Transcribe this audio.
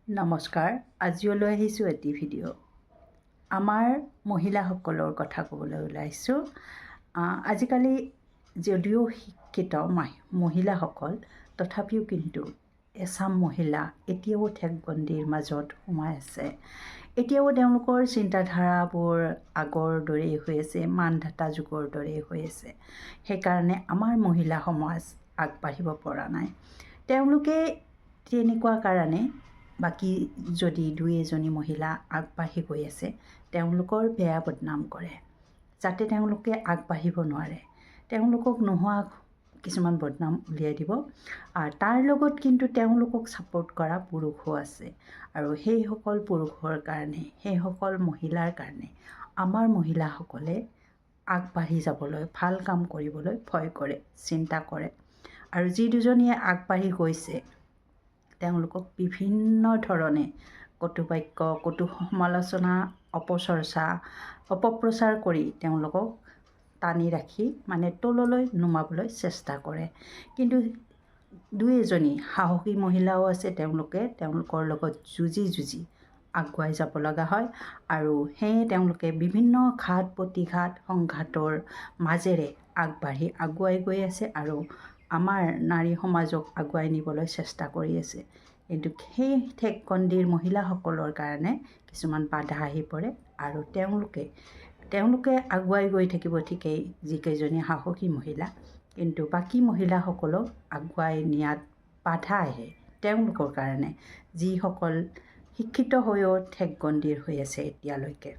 নমস্কাৰ। আজিলৈ আহিছোঁ এটি ভিডিঅ'। আমাৰ মহিলাসকলৰ কথা ক'বলৈ ওলাইছোঁ। আজিকালি যদিও শিক্ষিত মহিলাসকল, তথাপিও কিন্তু এচাম মহিলা এতিয়াও ঠেকবন্দীৰ মাজত সোমাই আছে। এতিয়াও তেওঁলোকৰ চিন্তাধাৰাবোৰ আগৰ দৰেই হৈ আছে, মানধাতা যুগৰ দৰেই হৈ আছে। সেইকাৰণে আমাৰ মহিলা সমাজ আগবাঢ়িব পৰা নাই। তেওঁলোকে তেনেকুৱা কাৰণে বাকী যদি দুই এজনী মহিলা আগবাঢ়ি গৈ আছে, তেওঁলোকৰ বেয়া বদনাম কৰে, যাতে তেওঁলোকে আগবাঢ়িব নোৱাৰে। তেওঁলোকক নোহোৱা কিছুমান বদনাম উলিয়াই দিব। আৰু তাৰ লগত কিন্তু তেওঁলোকক ছাপোৰ্ট কৰা পুৰুষো আছে। আৰু সেইসকল পুৰুষৰ কাৰণে, সেইসকল মহিলাৰ কাৰণে আমাৰ মহিলাসকলে আগবাঢ়ি যাবলৈ, ভাল কাম কৰিবলৈ ভয় কৰে, চিন্তা কৰে। আৰু যি দুজনীয়ে আগবাঢ়ি গৈছে, তেওঁলোকক বিভিন্ন ধৰণে কটুবাক্য, কটু সমালোচনা, অপপ্ৰচাৰ কৰি তেওঁলোকক টানি ৰাখি তললৈ নমাবলৈ চেষ্টা কৰে। কিন্তু দুই এজনী সাহসী মহিলাও আছে, তেওঁলোকৰ লগত যুঁজি আগুৱাই যাব লগা হয়। আৰু সেয়ে তেওঁলোকে বিভিন্ন ঘাত প্ৰতিঘাত সংঘাতৰ মাজেৰে আগুৱাই গৈ আছে আৰু আমাৰ নাৰী সমাজক আগুৱাই নিবলৈ চেষ্টা কৰি আছে। কিন্তু সেই ঠেকবন্দীৰ মহিলাসকলৰ কাৰণে কিছুমান বাধা আহি পৰে আৰু তেওঁলোকে আগুৱাই গৈ থাকিব ঠিকেই, যিকেইজনী সাহসী মহিলা, কিন্তু বাকী মহিলাসকলক আগুৱাই নিয়াত বাধা আহে তেওঁলোকৰ কাৰণে, যিসকল শিক্ষিত হৈও ঠেকবন্দীৰ হৈ আছে এতিয়ালৈকে।